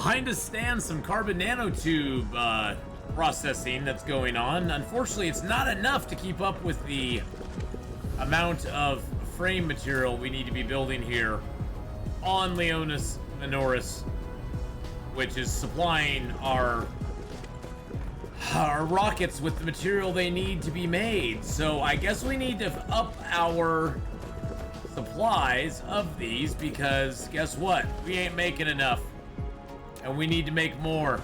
Behind us stands some carbon nanotube processing that's going on. Unfortunately, it's not enough to keep up with the amount of frame material we need to be building here on Leonis Minoris, which is supplying our rockets with the material they need to be made. So I guess we need to up our supplies of these, because guess what? We ain't making enough. And we need to make more.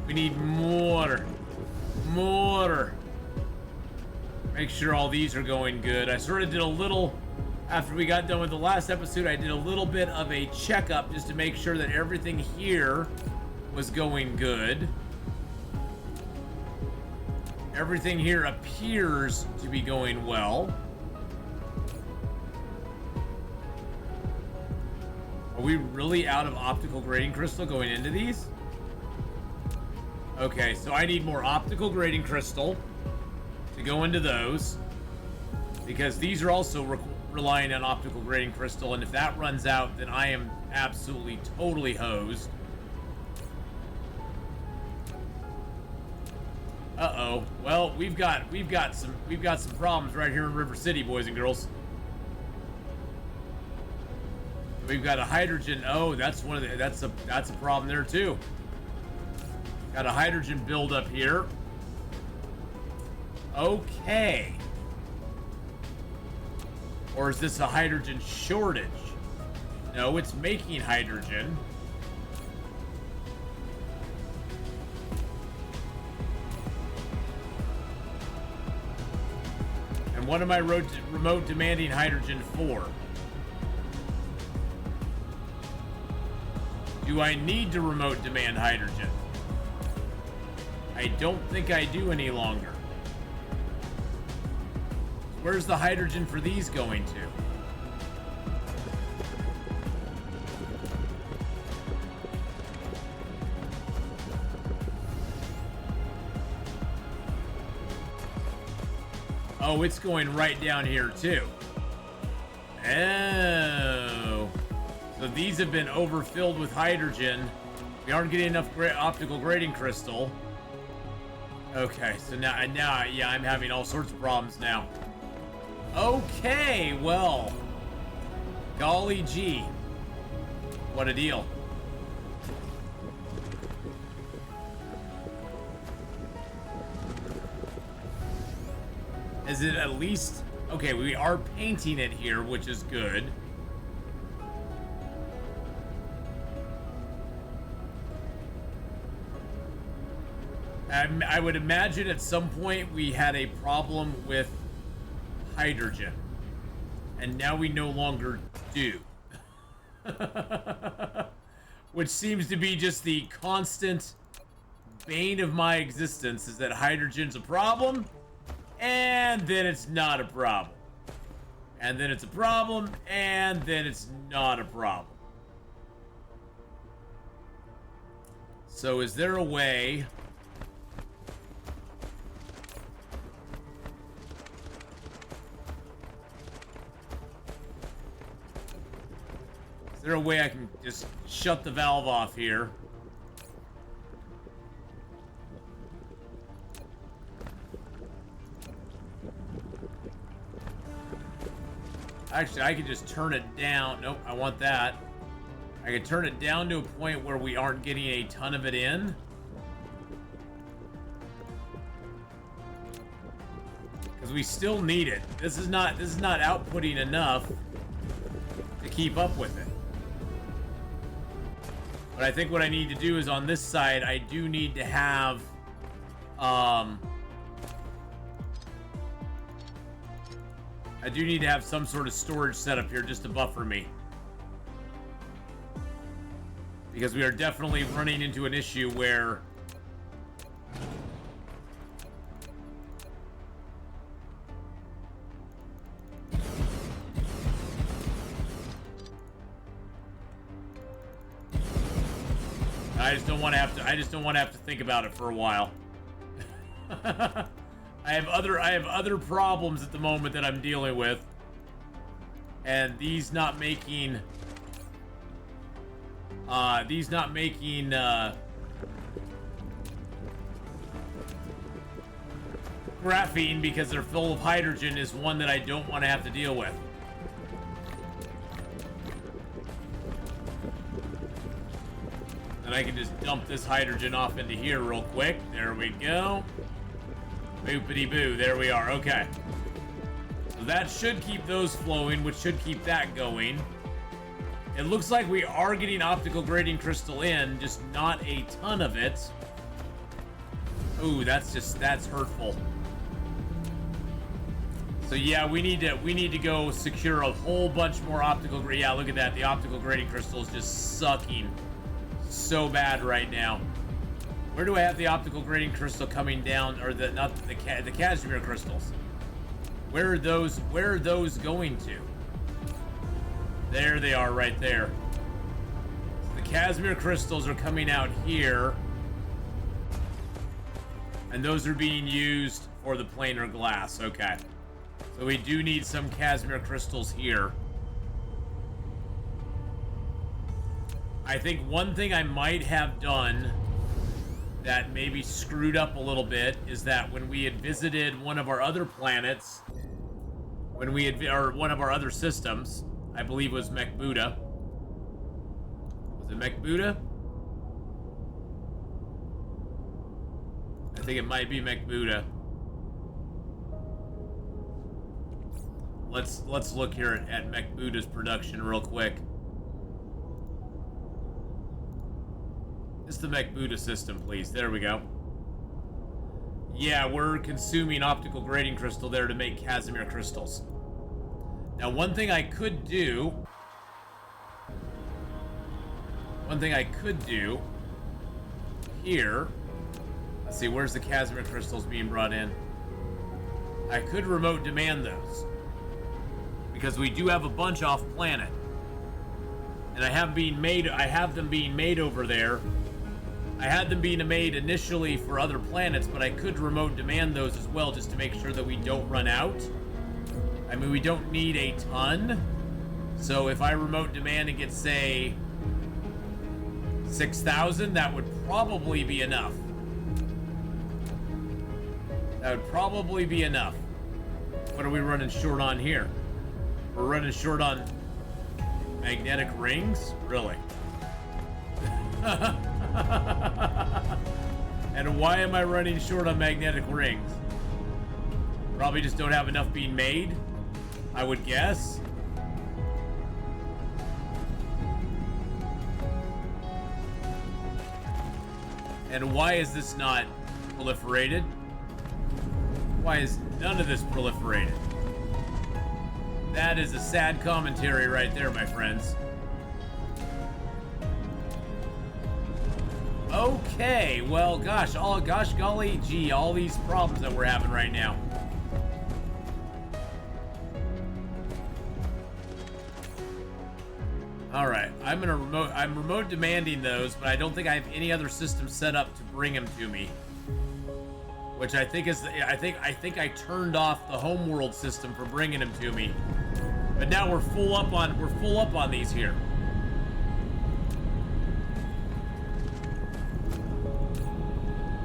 We need more. More. Make sure all these are going good. I sort of did a little, after we got done with the last episode, I did a little bit of a checkup just to make sure that everything here was going good. Everything here appears to be going well. Are we really out of optical grading crystal going into these? Okay, so I need more optical grading crystal to go into those, because these are also relying on optical grading crystal, and if that runs out, then I am absolutely totally hosed. Uh-oh. Well, we've got some problems right here in River City, boys and girls. We've got a hydrogen. Oh, that's one of the, that's a problem there too. Got a hydrogen buildup here. Okay. Or is this a hydrogen shortage? No, it's making hydrogen. And what am I remote demanding hydrogen for? Do I need to remote demand hydrogen? I don't think I do any longer. Where's the hydrogen for these going to? Oh, it's going right down here too. Oh. So these have been overfilled with hydrogen. We aren't getting enough optical grading crystal. Okay, so now, yeah, I'm having all sorts of problems now. Okay, well, golly gee, what a deal. Is it at least, okay, we are painting it here, which is good. I would imagine at some point we had a problem with hydrogen, and now we no longer do. Which seems to be just the constant bane of my existence, is that hydrogen's a problem, and then it's not a problem. And then it's a problem, and then it's not a problem. So is there a way... Is there a way I can just shut the valve off here? Actually, I could just turn it down. Nope, I want that. I could turn it down to a point where we aren't getting a ton of it in. Because we still need it. This is not outputting enough to keep up with it. But I think what I need to do is on this side, I do need to have, I do need to have some sort of storage setup here just to buffer me. Because we are definitely running into an issue where I just don't want to have to think about it for a while. I have other problems at the moment that I'm dealing with, and these not making These not making, graphene because they're full of hydrogen is one that I don't want to have to deal with. And I can just dump this hydrogen off into here real quick. There we go. Boopity boo. There we are. Okay. So that should keep those flowing, which should keep that going. It looks like we are getting optical grading crystal in, just not a ton of it. Ooh, that's hurtful. So yeah, we need to go secure a whole bunch more optical. Yeah, look at that. The optical grading crystal is just sucking so bad right now. Where do I have the optical grading crystal coming down, or the cashmere crystals? Where are those going to? There they are, right there. The cashmere crystals are coming out here, and those are being used for the planar glass. Okay. So we do need some cashmere crystals here. I think one thing I might have done that maybe screwed up a little bit is that when we had visited one of our other planets, or one of our other systems, I believe it was Mechbuda. Was it Mechbuda? I think it might be Mechbuda. Let's look here at Mechbuda's production real quick. It's the Mechbuda system, please. There we go. Yeah, we're consuming optical grading crystal there to make Casimir crystals. Now, one thing I could do here, let's see, where's the Casimir crystals being brought in? I could remote demand those, because we do have a bunch off planet, and I have them being made over there. I had them being made initially for other planets, but I could remote demand those as well, just to make sure that we don't run out. I mean, we don't need a ton, so if I remote demand and get, say, 6,000, that would probably be enough. That would probably be enough. What are we running short on here? We're running short on magnetic rings? Really? And why am I running short on magnetic rings? Probably just don't have enough being made, I would guess. And why is this not proliferated? Why is none of this proliferated? That is a sad commentary right there, my friends. Okay, well, gosh golly gee, all these problems that we're having right now. All right, I'm remote demanding those, but I don't think I have any other system set up to bring them to me. Which I think is, I think I turned off the homeworld system for bringing them to me. But now we're full up on these here.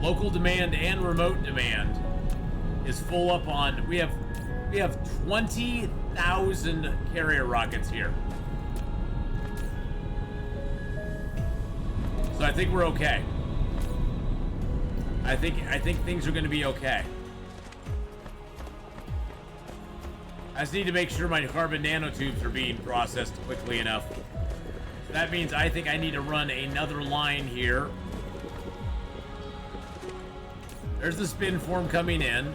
Local demand and remote demand is full up on. We have 20,000 carrier rockets here. So I think we're okay. I think things are going to be okay. I just need to make sure my carbon nanotubes are being processed quickly enough. So that means I think I need to run another line here. There's the spin form coming in.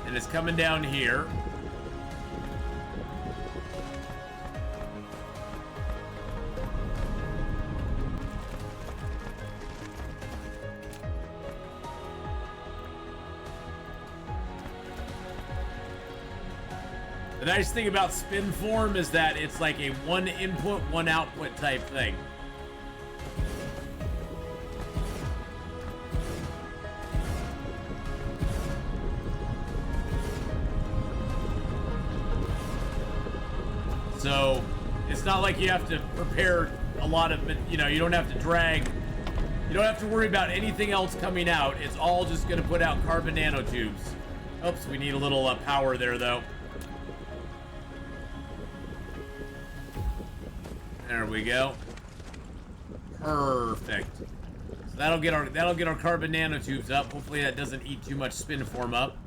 And it's coming down here. The nice thing about spin form is that it's like a one input, one output type thing. So it's not like you have to prepare a lot of, you know, you don't have to drag, you don't have to worry about anything else coming out. It's all just going to put out carbon nanotubes. Oops, we need a little power there though. There we go. Perfect. So that'll get our carbon nanotubes up. Hopefully that doesn't eat too much spin form up.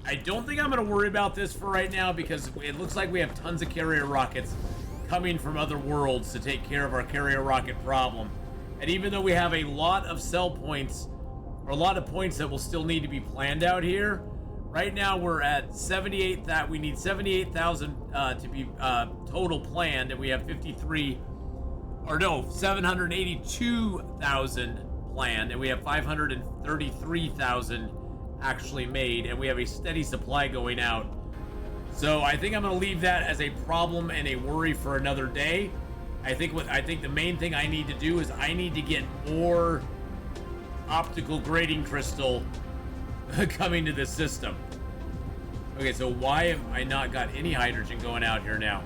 I don't think I'm going to worry about this for right now because it looks like we have tons of carrier rockets coming from other worlds to take care of our carrier rocket problem. And even though we have a lot of cell points, or a lot of points that will still need to be planned out here, right now we're at 78. That we need 78,000 to be total planned, and we have 782,000 planned, and we have 533,000 actually made, and we have a steady supply going out. So I think I'm going to leave that as a problem and a worry for another day. I think the main thing I need to do is I need to get more optical grading crystal coming to this system. Okay, so why have I not got any hydrogen going out here now?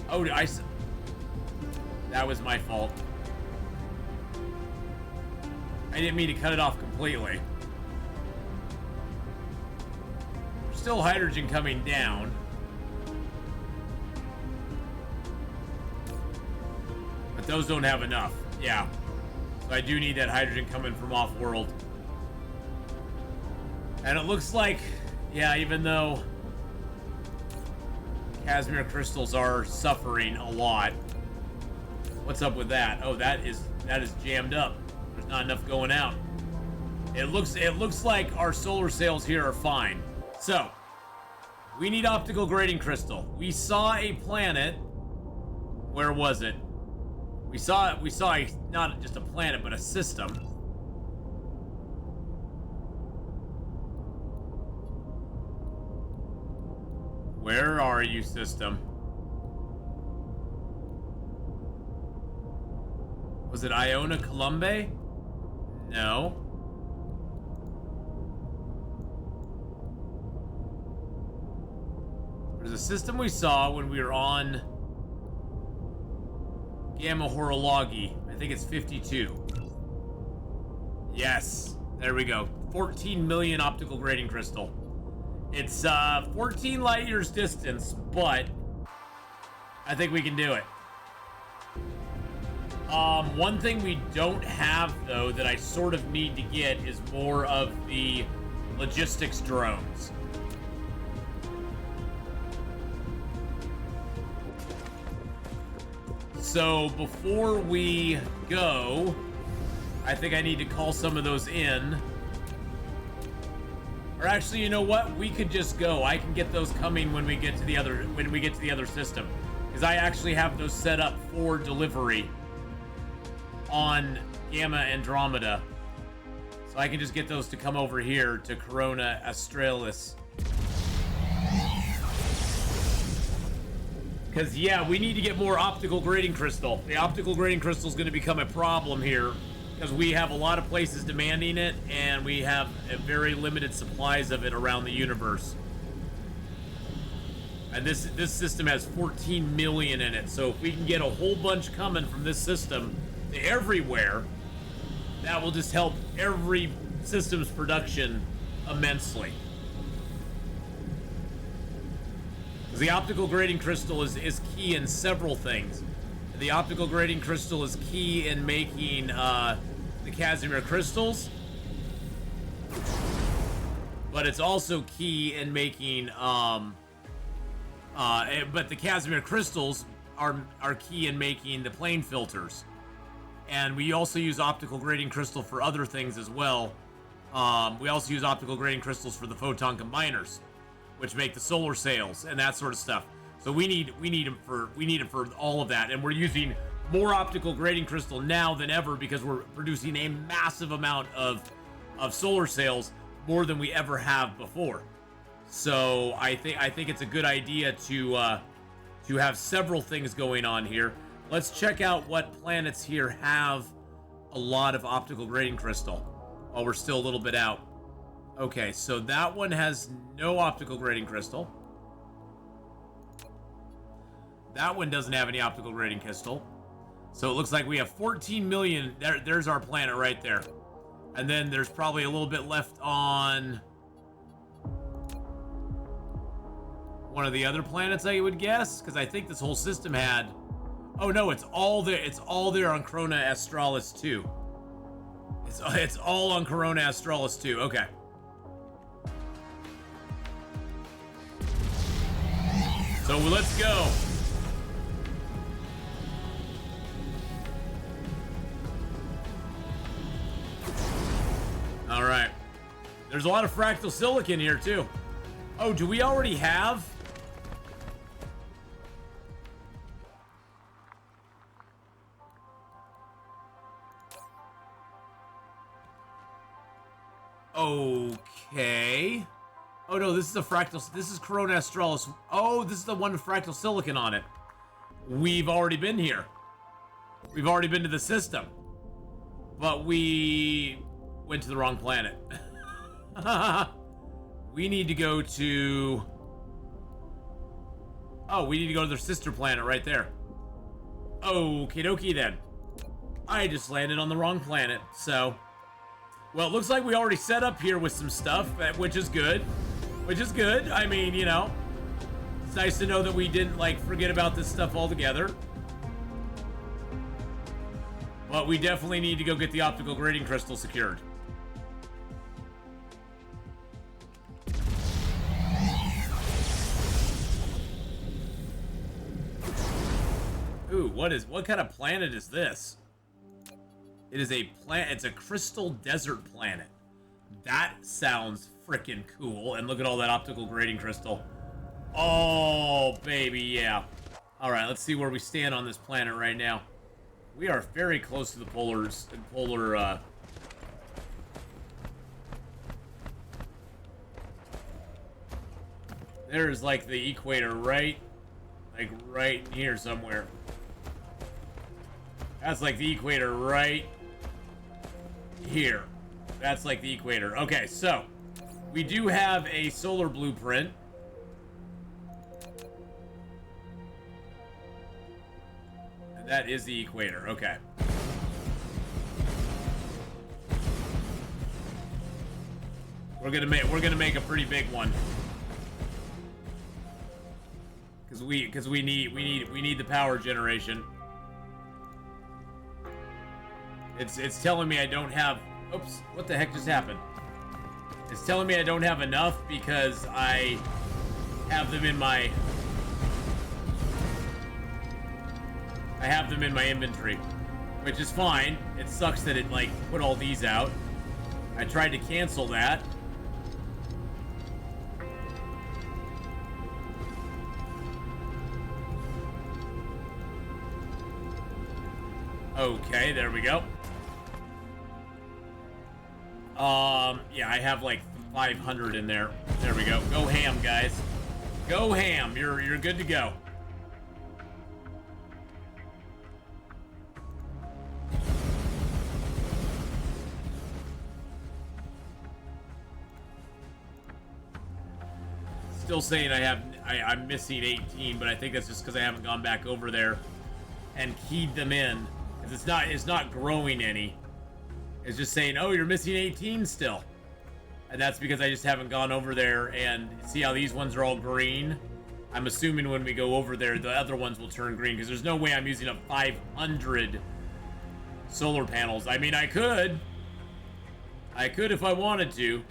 Oh, that was my fault. I didn't mean to cut it off completely. There's still hydrogen coming down. But those don't have enough. Yeah. So I do need that hydrogen coming from off-world. And it looks like, yeah, even though Casimir crystals are suffering a lot. What's up with that? Oh, that is jammed up. There's not enough going out. It looks like our solar sails here are fine. So, we need optical grading crystal. We saw a planet. Where was it? We saw not just a planet, but a system. Where are you, system? Was it Iona Columbae? No. There's a system we saw when we were on Gamma Horologi. I think it's 52. Yes. There we go. 14 million optical grading crystal. It's 14 light years distance, but I think we can do it. One thing we don't have, though, that I sort of need to get is more of the logistics drones. So before we go, I think I need to call some of those in. Or actually, you know what? We could just go. I can get those coming when we get to the other system, because I actually have those set up for delivery on Gamma Andromeda. So I can just get those to come over here to Corona Australis. Because, yeah, we need to get more optical grading crystal. The optical grading crystal is going to become a problem here, because we have a lot of places demanding it, and we have a very limited supplies of it around the universe. And this system has 14 million in it, so if we can get a whole bunch coming from this system to everywhere, that will just help every system's production immensely. The optical grading crystal is key in several things. The optical grading crystal is key in making the Casimir crystals, but it's also key in making but the Casimir crystals are key in making the plane filters. And we also use optical grading crystal for other things as well. We also use optical grading crystals for the photon combiners, which make the solar sails and that sort of stuff. So we need them for all of that, and we're using more optical grading crystal now than ever because we're producing a massive amount of solar sails, more than we ever have before. So I think it's a good idea to have several things going on here. Let's check out what planets here have a lot of optical grading crystal while we're still a little bit out. Okay, so that one has no optical grading crystal. That one doesn't have any optical grading crystal. So it looks like we have 14 million. There's our planet right there. And then there's probably a little bit left on one of the other planets, I would guess, because I think this whole system had... Oh no, it's all there. It's all there on Corona Australis 2. It's all on Corona Australis 2. Okay. So let's go. All right. There's a lot of fractal silicon here too. Oh, do we already have? Okay. Oh no, this is a fractal. This is Corona Australis. Oh, this is the one with fractal silicon on it. We've already been here. We've already been to the system. But we went to the wrong planet. We need to go to... Oh, we need to go to their sister planet right there. Okie dokie then. I just landed on the wrong planet, so... Well, it looks like we already set up here with some stuff, which is good. Which is good. I mean, you know, it's nice to know that we didn't, like, forget about this stuff altogether. But we definitely need to go get the optical grading crystal secured. Ooh, what kind of planet is this? It is a planet. It's a crystal desert planet. That sounds freaking cool. And look at all that optical grading crystal. Oh, baby, yeah. All right, let's see where we stand on this planet right now. We are very close to the polar. There's like the equator right in here somewhere. That's like the equator right here. That's like the equator. Okay, so we do have a solar blueprint. And that is the equator. Okay. We're gonna make a pretty big one. Because we need the power generation. It's telling me I don't have... Oops, what the heck just happened? It's telling me I don't have enough because I have them in my... I have them in my inventory, which is fine. It sucks that it, like, put all these out. I tried to cancel that. Okay, there we go. Yeah, I have like 500 in there. There we go. Go ham, guys. Go ham. You're good to go. Still saying I'm missing 18, but I think that's just because I haven't gone back over there and keyed them in. It's not growing any. It's just saying, oh, you're missing 18 still. And that's because I just haven't gone over there and see how these ones are all green. I'm assuming when we go over there, the other ones will turn green because there's no way I'm using up 500 solar panels. I mean, I could if I wanted to.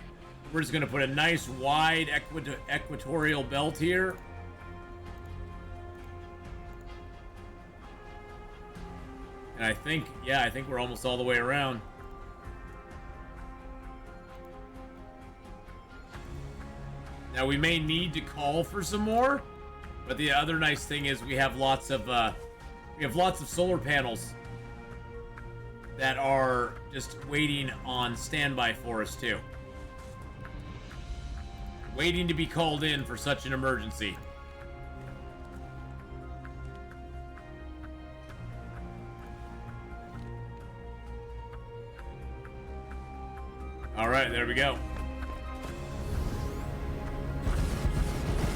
We're just going to put a nice wide equatorial belt here. And I think we're almost all the way around. Now we may need to call for some more, but the other nice thing is we have lots of solar panels that are just waiting on standby for us too. Waiting to be called in for such an emergency. All right, there we go.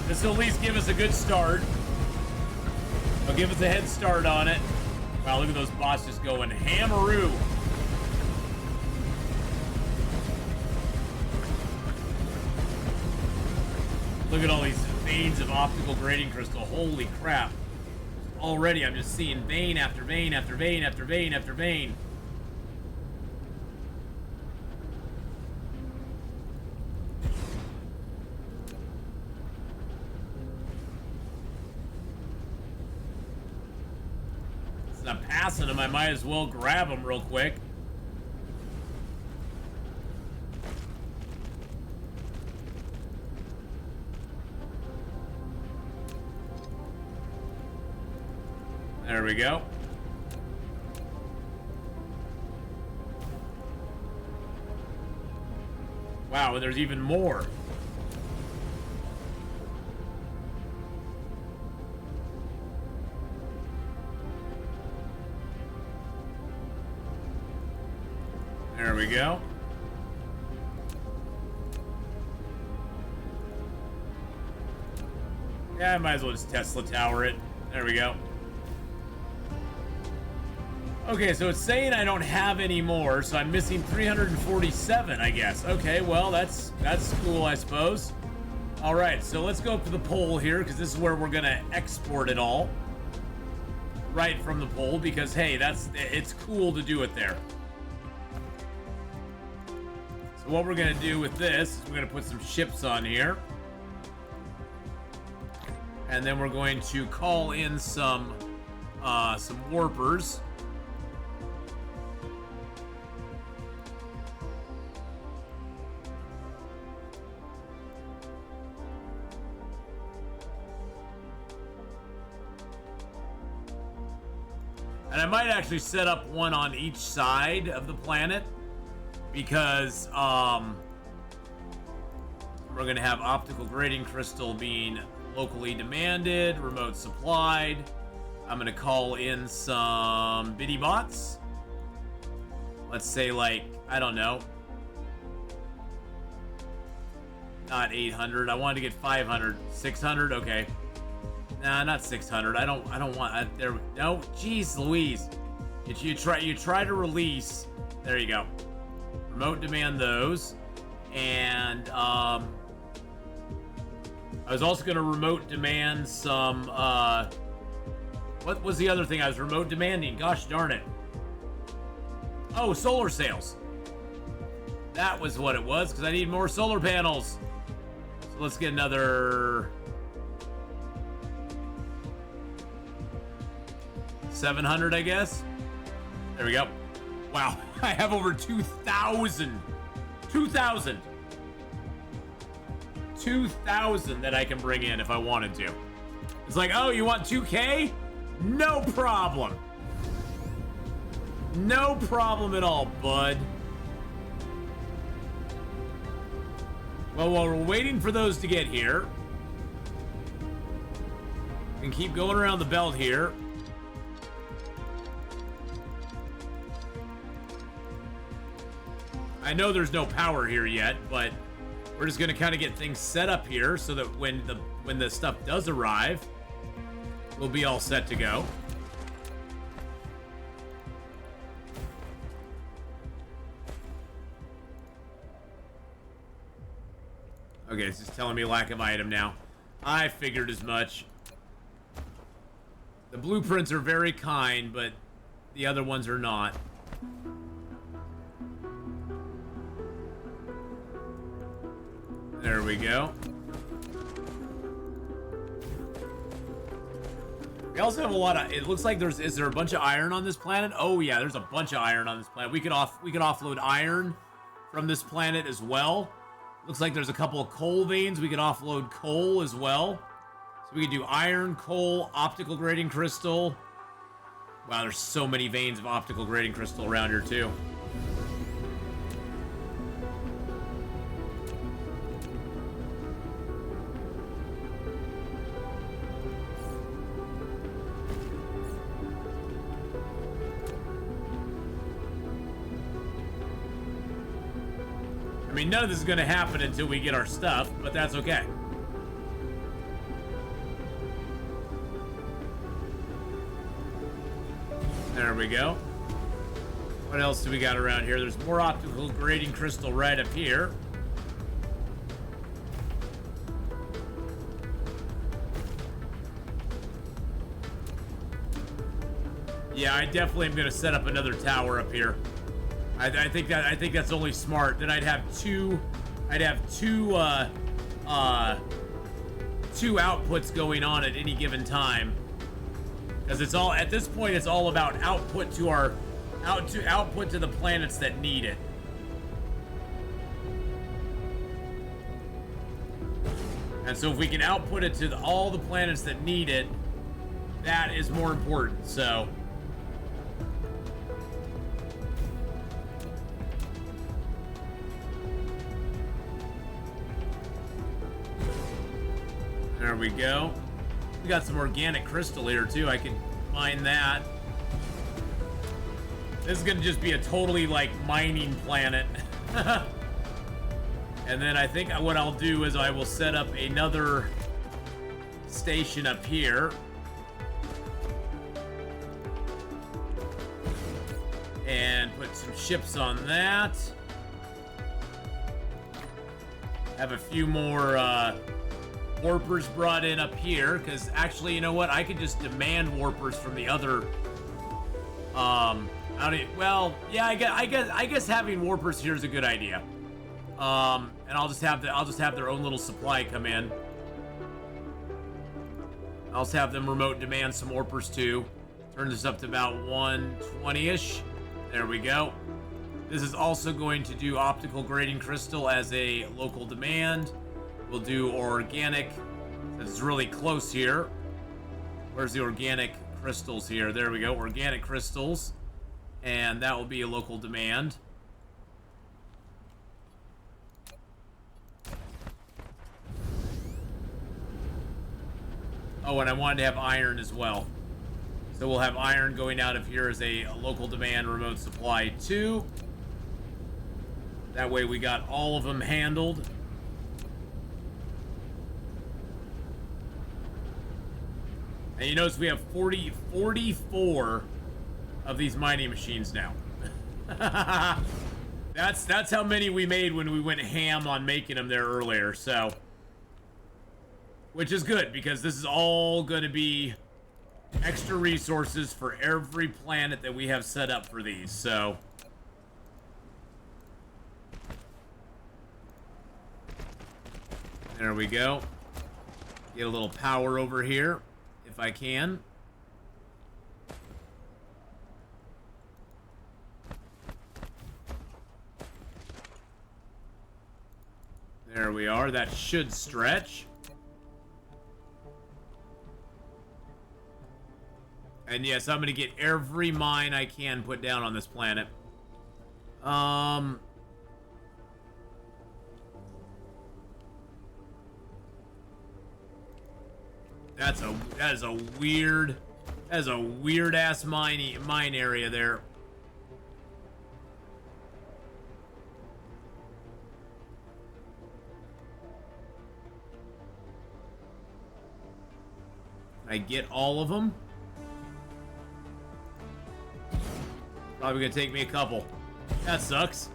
This will at least give us a good start. It'll give us a head start on it. Wow, look at those bots just going hammeroo. Look at all these veins of optical grading crystal. Holy crap. Already I'm just seeing vein after vein after vein after vein after vein. Since I'm passing them, I might as well grab them real quick. There we go. Wow, and there's even more. There we go. Yeah, I might as well just Tesla Tower it. There we go. Okay, so it's saying I don't have any more, so I'm missing 347, I guess. Okay, well, that's cool, I suppose. All right, so let's go up to the pole here, because this is where we're gonna export it all. Right from the pole, because, hey, it's cool to do it there. So what we're gonna do with this is we're gonna put some ships on here. And then we're going to call in some warpers. And I might actually set up one on each side of the planet because we're going to have optical grading crystal being locally demanded, remote supplied. I'm going to call in some bitty bots. Let's say, like, I don't know, not 800. I wanted to get 500, 600. Okay. Nah, not 600. I don't want there. No, jeez Louise. You try to release. There you go. Remote demand those. And I was also going to remote demand some what was the other thing I was remote demanding? Gosh darn it. Oh, solar sails. That was what it was, because I need more solar panels. So let's get another 700, I guess. There we go. Wow, I have over 2,000 that I can bring in if I wanted to. It's like, oh, you want 2K? No problem. No problem at all, bud. Well, while we're waiting for those to get here, we can keep going around the belt here. I know there's no power here yet, but we're just gonna kind of get things set up here so that when the stuff does arrive, we'll be all set to go. Okay, it's just telling me lack of item now. I figured as much. The blueprints are very kind, but the other ones are not. There we go. We also have a lot of, it looks like is there a bunch of iron on this planet? Oh yeah, there's a bunch of iron on this planet. We could offload iron from this planet as well. Looks like there's a couple of coal veins. We could offload coal as well. So we could do iron, coal, optical grading crystal. Wow, there's so many veins of optical grading crystal around here too. I mean, none of this is going to happen until we get our stuff, but that's okay. There we go. What else do we got around here? There's more optical grading crystal right up here. Yeah, I definitely am gonna set up another tower up here. I think that's only smart. Then I'd have two outputs going on at any given time. Because it's all at this point, it's all about output to our output to the planets that need it. And so if we can output it to all the planets that need it, that is more important. So there we go. We got some organic crystal here too. I can mine that. This is gonna just be a totally like mining planet. And then I think what I'll do is I will set up another station up here. And put some ships on that. Have a few more warpers brought in up here, because actually, you know what? I could just demand warpers from the other. Well, yeah, I guess having warpers here is a good idea. And I'll just have their own little supply come in. I'll just have them remote demand some warpers too. Turn this up to about 120-ish. There we go. This is also going to do optical grading crystal as a local demand. We'll do organic. It's really close here. Where's the organic crystals here? There we go. Organic crystals. And that will be a local demand. Oh, and I wanted to have iron as well. So we'll have iron going out of here as a local demand remote supply too. That way we got all of them handled. And you notice we have 44 of these mining machines now. That's how many we made when we went ham on making them there earlier, so. Which is good, because this is all going to be extra resources for every planet that we have set up for these, so. There we go. Get a little power over here, if I can. There we are. That should stretch. And yes, I'm going to get every mine I can put down on this planet. That is a weird ass mine area there. I get all of them. Probably gonna take me a couple. That sucks.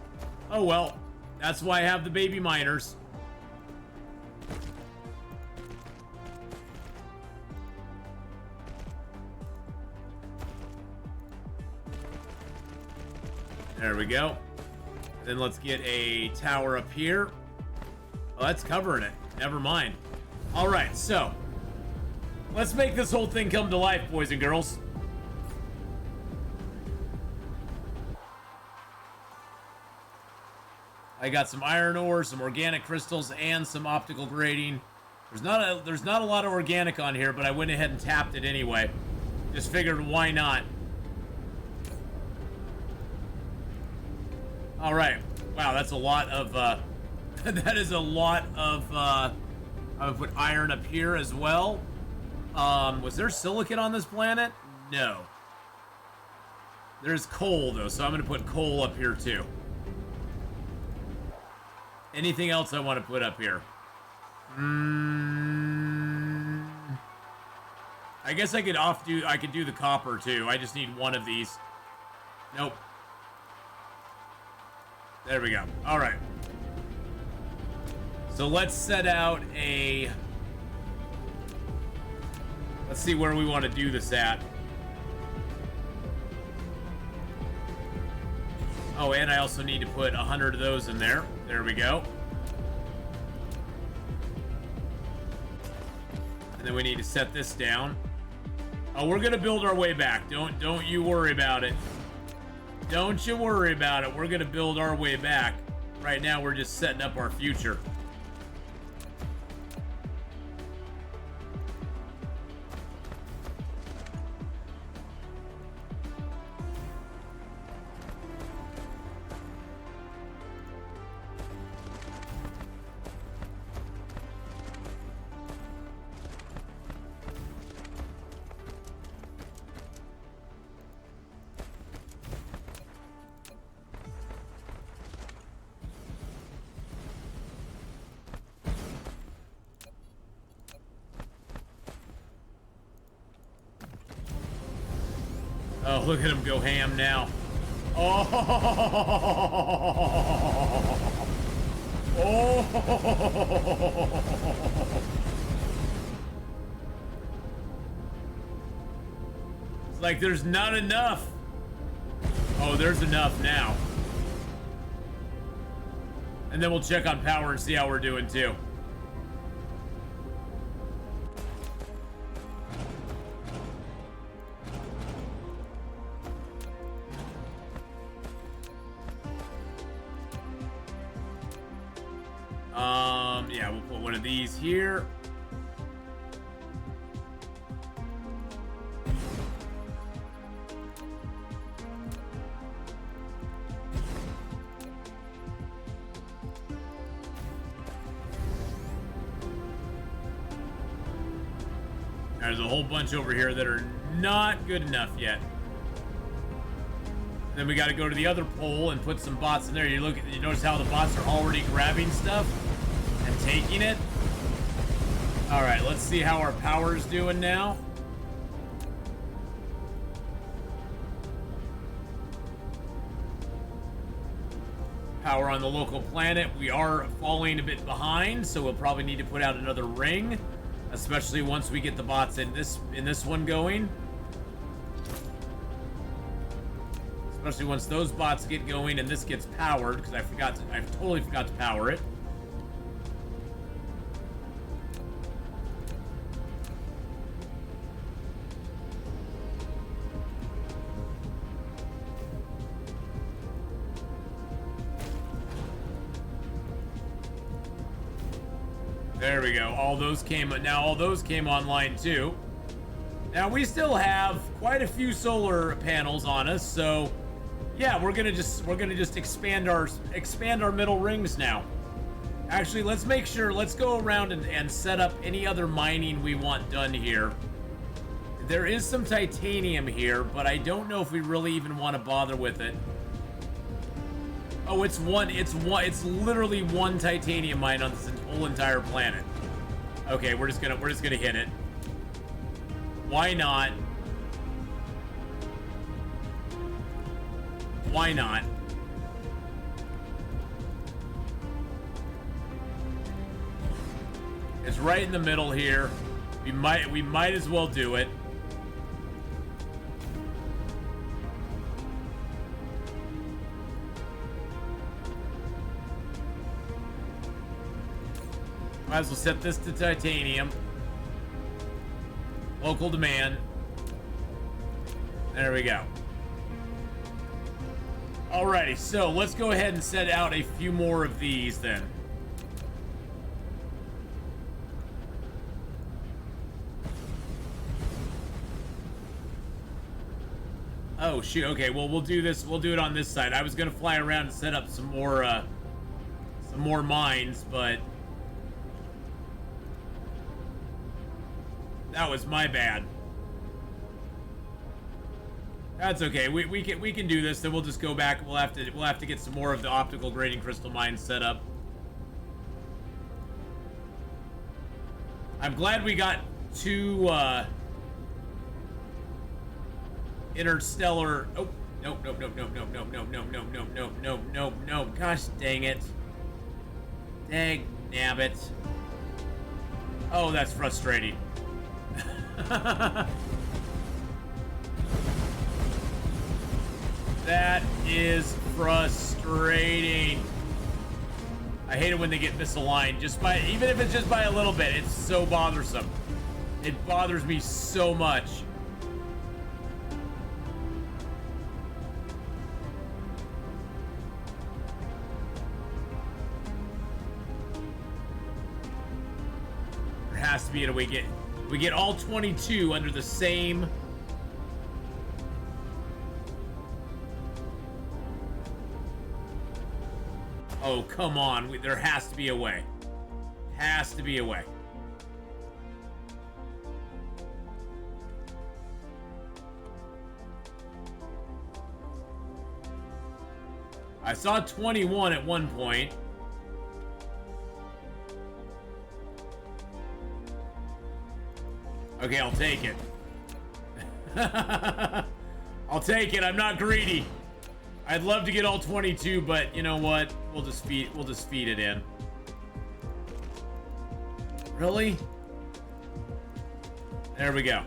Oh well. That's why I have the baby miners. There we go. Then let's get a tower up here. Oh, that's covering it. Never mind. All right, so let's make this whole thing come to life, boys and girls. I got some iron ore, some organic crystals, and some optical grading. There's not a lot of organic on here, but I went ahead and tapped it anyway. Just figured, why not? All right. Wow, that's a lot of. That is a lot of. I'm gonna put iron up here as well. Was there silicon on this planet? No. There's coal though, so I'm gonna put coal up here too. Anything else I want to put up here? I guess I could do the copper too. I just need one of these. Nope. There we go. All right. So let's set out a... Let's see where we want to do this at. Oh, and I also need to put 100 of those in there. There we go. And then we need to set this down. Oh, we're gonna build our way back. Don't you worry about it. Don't you worry about it. We're gonna build our way back. Right now, we're just setting up our future. Oh, look at him go ham now. Oh. Oh. It's like there's not enough. Oh, there's enough now. And then we'll check on power and see how we're doing too. Yeah, we'll put one of these here. There's a whole bunch over here that are not good enough yet. Then we got to go to the other pole and put some bots in there. You notice how the bots are already grabbing stuff and taking it. All right, let's see how our power's doing now. Power on the local planet. We are falling a bit behind, so we'll probably need to put out another ring, especially once we get the bots in this one going. Especially once those bots get going and this gets powered, because I totally forgot to power it. There we go. All those came online too. Now we still have quite a few solar panels on us, so yeah, we're gonna just expand our middle rings now. Actually, let's go around and set up any other mining we want done here. There is some titanium here, but I don't know if we really even want to bother with it. Oh, it's literally one titanium mine on this whole entire planet. Okay, we're just gonna hit it. Why not? Why not? It's right in the middle here. We might as well do it. Might as well set this to titanium. Local demand. There we go. Alrighty, so let's go ahead and set out a few more of these then. Oh shoot, okay, well we'll do it on this side. I was gonna fly around and set up some more mines, but that was my bad. That's okay. We can do this. Then we'll just go back. We'll have to get some more of the optical grading crystal mines set up. I'm glad we got two interstellar. Oh, nope, nope, nope, nope, nope, nope, nope, nope, nope, nope, nope, nope, nope, nope. Gosh dang it. Dang nabbit. Oh, that's frustrating. That is frustrating. I hate it when they get misaligned, even if it's just by a little bit. It's so bothersome. It bothers me so much. There has to be a way we get all 22 under the same. Oh, come on. There has to be a way. Has to be a way. I saw 21 at one point. Okay, I'll take it. I'll take it. I'm not greedy. I'd love to get all 22, but you know what? We'll just feed it in. Really? There we go.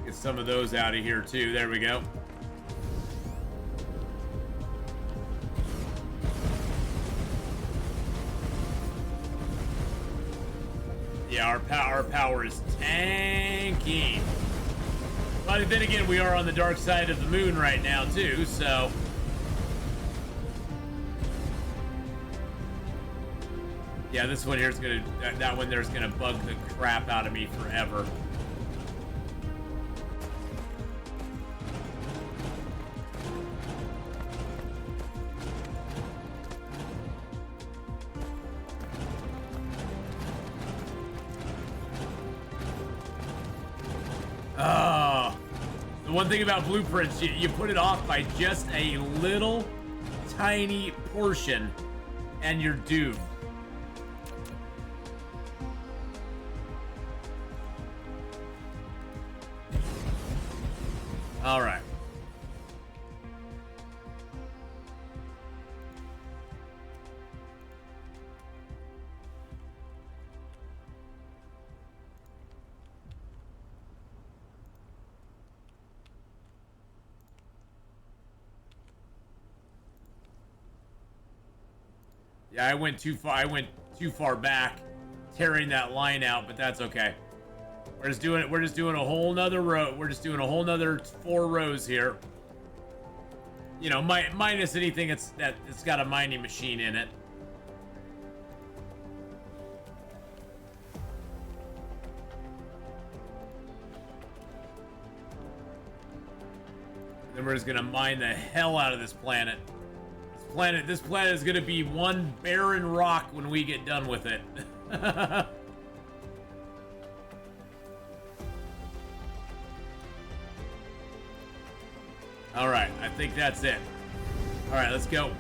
Get some of those out of here too. There we go. Yeah, our power is tanking. But then again, we are on the dark side of the moon right now too, so yeah, this one here is gonna that one there's gonna bug the crap out of me forever. One thing about blueprints, you put it off by just a little tiny portion and you're doomed. All right. Yeah, I went too far. I went too far back, tearing that line out, but that's okay. We're just doing a whole nother row. We're just doing a whole nother 4 rows here. You know, minus anything it's got a mining machine in it. Then we're just gonna mine the hell out of this planet. This planet is gonna be one barren rock when we get done with it. All right, I think that's it. All right, let's go.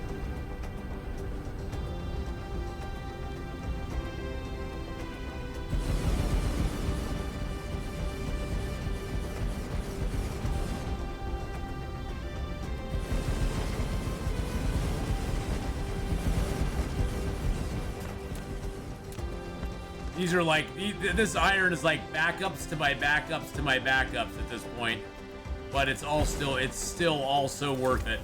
These are like, this iron is like backups to my backups to my backups at this point. But it's still also worth it.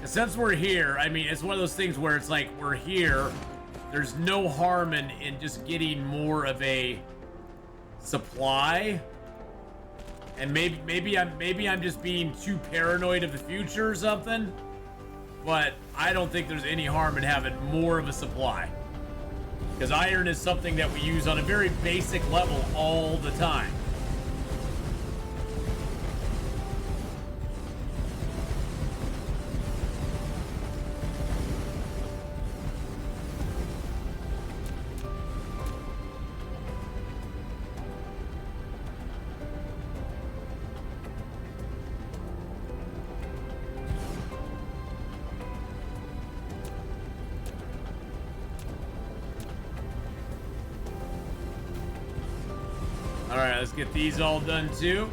And since we're here, I mean, it's one of those things where it's like, we're here. There's no harm in just getting more of a supply. And maybe I'm just being too paranoid of the future or something. But I don't think there's any harm in having more of a supply. Because iron is something that we use on a very basic level all the time. right, let's get these all done too.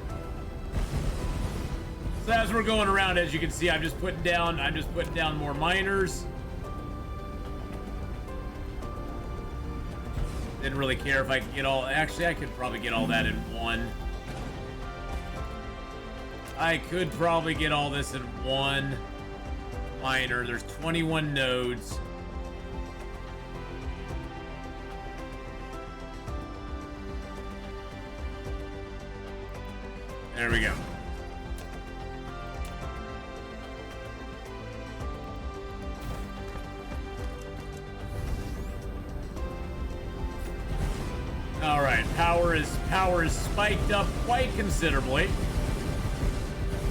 So as we're going around, as you can see, I'm just putting down more miners. Didn't really care if I could get all. Actually, I could probably get all that in one. I could probably get all this in one miner. There's 21 nodes. There we go. All right, power is spiked up quite considerably.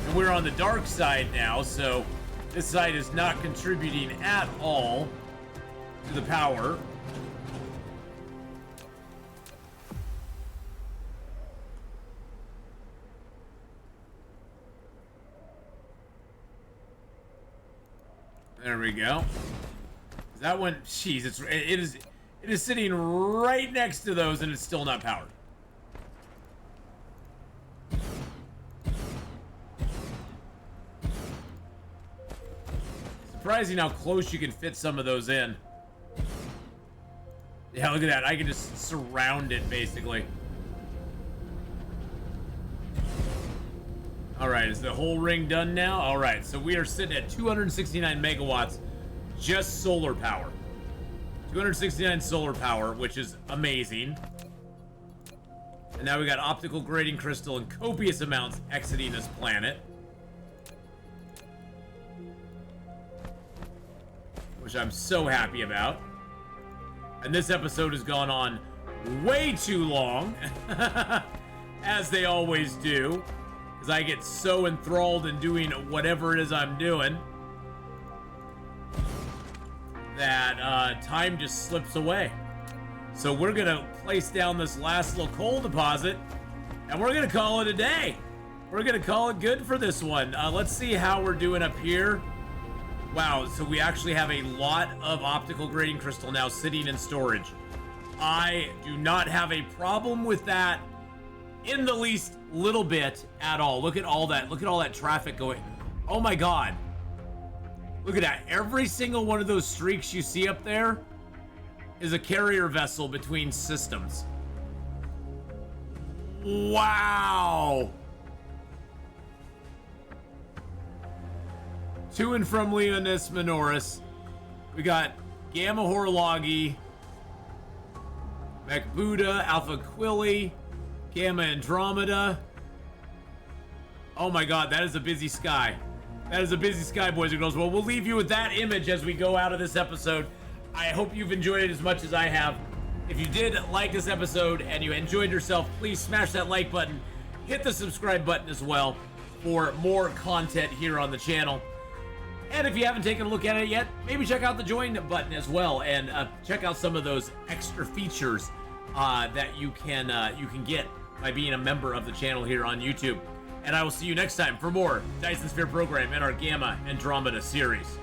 And we're on the dark side now, so this side is not contributing at all to the power. There we go. That one, jeez, it is sitting right next to those, and it's still not powered. Surprising how close you can fit some of those in. Yeah, look at that. I can just surround it, basically. All right, is the whole ring done now? All right, so we are sitting at 269 megawatts, just solar power. 269 solar power, which is amazing. And now we got optical grading crystal in copious amounts exiting this planet. Which I'm so happy about. And this episode has gone on way too long, as they always do, because I get so enthralled in doing whatever it is I'm doing that time just slips away. So we're gonna place down this last little coal deposit, and we're gonna call it a day. We're gonna call it good for this one. Let's see how we're doing up here. Wow, so we actually have a lot of optical grading crystal now sitting in storage. I do not have a problem with that in the least little bit at all. Look at all that. Look at all that traffic going. Oh my God. Look at that. Every single one of those streaks you see up there is a carrier vessel between systems. Wow. To and from Leonis Minoris. We got Gamma Horologi, Macbuda, Alpha Quilly, Gamma Andromeda. Oh my God, that is a busy sky. That is a busy sky, boys and girls. Well, we'll leave you with that image as we go out of this episode. I hope you've enjoyed it as much as I have. If you did like this episode and you enjoyed yourself, please smash that like button. Hit the subscribe button as well for more content here on the channel. And if you haven't taken a look at it yet, maybe check out the join button as well, and check out some of those extra features that you can get by being a member of the channel here on YouTube. And I will see you next time for more Dyson Sphere program and our Gamma Andromeda series.